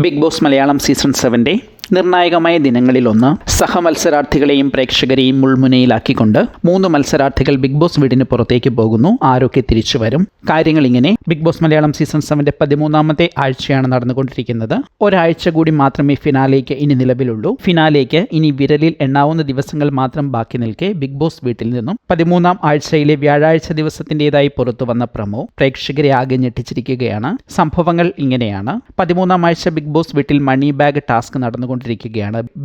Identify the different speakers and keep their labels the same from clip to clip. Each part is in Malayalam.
Speaker 1: ബിഗ് ബോസ് മലയാളം സീസൺ 7 നിർണായകമായ ദിനങ്ങളിലൊന്ന് സഹമത്സരാർത്ഥികളെയും പ്രേക്ഷകരെയും മുൾമുനയിലാക്കിക്കൊണ്ട് 3 മത്സരാർത്ഥികൾ ബിഗ് ബോസ് വീടിന് പുറത്തേക്ക് പോകുന്നു. ആരൊക്കെ തിരിച്ചു വരും? കാര്യങ്ങൾ ഇങ്ങനെ. ബിഗ് ബോസ് മലയാളം സീസൺ 7 13ാമത്തെ ആഴ്ചയാണ് നടന്നുകൊണ്ടിരിക്കുന്നത്. ഒരാഴ്ച കൂടി മാത്രമേ ഫിനാലേക്ക് ഇനി നിലവിലുള്ളൂ. ഫിനാലേക്ക് ഇനി വിരലിൽ എണ്ണാവുന്ന ദിവസങ്ങൾ മാത്രം ബാക്കി നിൽക്കെ ബിഗ് ബോസ് വീട്ടിൽ നിന്നും 13ാം ആഴ്ചയിലെ വ്യാഴാഴ്ച ദിവസത്തിൻ്റെതായി പുറത്തു വന്ന പ്രമോ പ്രേക്ഷകരെ ആകെ ഞെട്ടിച്ചിരിക്കുകയാണ്. സംഭവങ്ങൾ ഇങ്ങനെയാണ്. 13ാം ആഴ്ച ബിഗ് ബോസ് വീട്ടിൽ മണി ബാഗ് ടാസ്ക് നടന്നുകൊണ്ടിരിക്കുകയാണ്.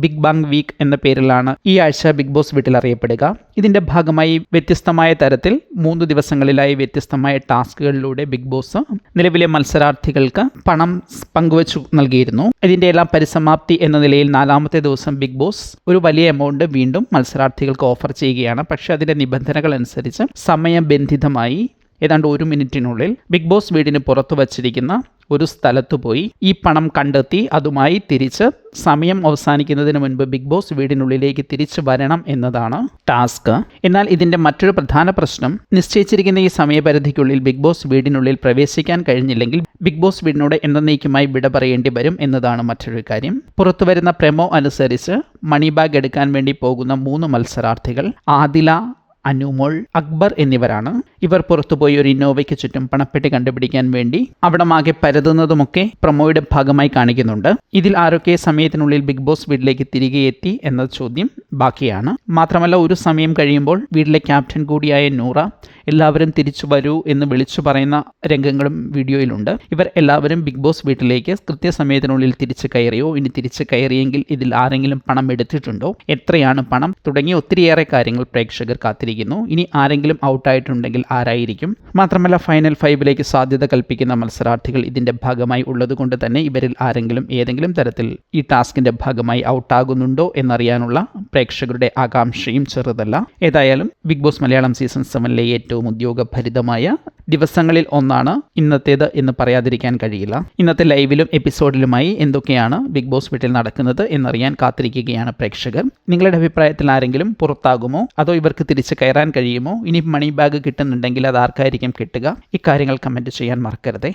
Speaker 1: ബിഗ് ബാങ് വീക്ക് എന്ന പേരിലാണ് ഈ ആഴ്ച ബിഗ് ബോസ് വീട്ടിൽ അറിയപ്പെടുക. ഇതിന്റെ ഭാഗമായി വ്യത്യസ്തമായ തരത്തിൽ 3 ദിവസങ്ങളിലായി വ്യത്യസ്തമായ ടാസ്കുകളിലൂടെ ബിഗ് ബോസ് നിലവിലെ മത്സരാർത്ഥികൾക്ക് പണം പങ്കുവച്ചു നൽകിയിരുന്നു. ഇതിന്റെ എല്ലാം പരിസമാപ്തി എന്ന നിലയിൽ 4ാമത്തെ ദിവസം ബിഗ് ബോസ് ഒരു വലിയ എമൗണ്ട് വീണ്ടും മത്സരാർത്ഥികൾക്ക് ഓഫർ ചെയ്യുകയാണ്. പക്ഷേ അതിന്റെ നിബന്ധനകൾ അനുസരിച്ച് സമയബന്ധിതമായി ഏതാണ്ട് 1 മിനിറ്റിനുള്ളിൽ ബിഗ് ബോസ് വീടിന് പുറത്തു വച്ചിരിക്കുന്ന ഒരു സ്ഥലത്തു പോയി ഈ പണം കണ്ടെത്തി അതുമായി തിരിച്ച് സമയം അവസാനിക്കുന്നതിന് മുൻപ് ബിഗ് ബോസ് വീടിനുള്ളിലേക്ക് തിരിച്ചു വരണം എന്നതാണ് ടാസ്ക്. എന്നാൽ ഇതിന്റെ മറ്റൊരു പ്രധാന പ്രശ്നം, നിശ്ചയിച്ചിരിക്കുന്ന ഈ സമയപരിധിക്കുള്ളിൽ ബിഗ് ബോസ് വീടിനുള്ളിൽ പ്രവേശിക്കാൻ കഴിഞ്ഞില്ലെങ്കിൽ ബിഗ് ബോസ് വീടിനോട് എന്നേക്കുമായി വിട പറയേണ്ടി വരും എന്നതാണ് മറ്റൊരു കാര്യം. പുറത്തുവരുന്ന പ്രമോ അനുസരിച്ച് മണി ബാഗ് എടുക്കാൻ വേണ്ടി പോകുന്ന 3 മത്സരാർത്ഥികൾ ആദില, അനുമോൾ, അക്ബർ എന്നിവരാണ്. ഇവർ പുറത്തുപോയി ഒരു ഇന്നോവയ്ക്ക് ചുറ്റും പണപ്പെട്ടി കണ്ടുപിടിക്കാൻ വേണ്ടി അവിടമാകെ പരതുന്നതുമൊക്കെ പ്രൊമോയുടെ ഭാഗമായി കാണിക്കുന്നുണ്ട്. ഇതിൽ ആരൊക്കെ സമയത്തിനുള്ളിൽ ബിഗ് ബോസ് വീട്ടിലേക്ക് തിരികെ എത്തി എന്ന ചോദ്യം ബാക്കിയാണ്. മാത്രമല്ല, ഒരു സമയം കഴിയുമ്പോൾ വീട്ടിലെ ക്യാപ്റ്റൻ കൂടിയായ നൂറ എല്ലാവരും തിരിച്ചു വരൂ എന്ന് വിളിച്ചു പറയുന്ന രംഗങ്ങളും വീഡിയോയിലുണ്ട്. ഇവർ എല്ലാവരും ബിഗ് ബോസ് വീട്ടിലേക്ക് കൃത്യസമയത്തിനുള്ളിൽ തിരിച്ചു കയറിയോ, ഇനി തിരിച്ചു കയറിയെങ്കിൽ ഇതിൽ ആരെങ്കിലും പണം എടുത്തിട്ടുണ്ടോ, എത്രയാണ് പണം തുടങ്ങിയ ഒത്തിരിയേറെ കാര്യങ്ങൾ പ്രേക്ഷകർ കാത്തിരിക്കുന്നു. ഇനി ആരെങ്കിലും ഔട്ടായിട്ടുണ്ടെങ്കിൽ ആരായിരിക്കും? മാത്രമല്ല, ഫൈനൽ 5ലേക്ക് സാധ്യത കൽപ്പിക്കുന്ന മത്സരാർത്ഥികൾ ഇതിന്റെ ഭാഗമായി ഉള്ളതുകൊണ്ട് തന്നെ ഇവരിൽ ആരെങ്കിലും ഏതെങ്കിലും തരത്തിൽ ഈ ടാസ്കിന്റെ ഭാഗമായി ഔട്ടാകുന്നുണ്ടോ എന്നറിയാനുള്ള പ്രേക്ഷകരുടെ ആകാംക്ഷയും ചെറുതല്ല. ഏതായാലും ബിഗ് ബോസ് മലയാളം സീസൺ 7 ഏറ്റവും ഉദ്യോഗഭരിതമായ ദിവസങ്ങളിൽ ഒന്നാണ് ഇന്നത്തേത് എന്ന് പറയാതിരിക്കാൻ കഴിയില്ല. ഇന്നത്തെ ലൈവിലും എപ്പിസോഡിലുമായി എന്തൊക്കെയാണ് ബിഗ് ബോസ് വീട്ടിൽ നടക്കുന്നത് എന്നറിയാൻ കാത്തിരിക്കുകയാണ് പ്രേക്ഷകർ. നിങ്ങളുടെ അഭിപ്രായത്തിൽ ആരെങ്കിലും പുറത്താകുമോ, അതോ ഇവർക്ക് തിരിച്ച് കയറാൻ കഴിയുമോ? ഇനി മണി ബാഗ് കിട്ടുന്നുണ്ടെങ്കിൽ അത് ആർക്കായിരിക്കും കിട്ടുക? ഇക്കാര്യങ്ങൾ കമൻറ്റ് ചെയ്യാൻ മറക്കരുതേ.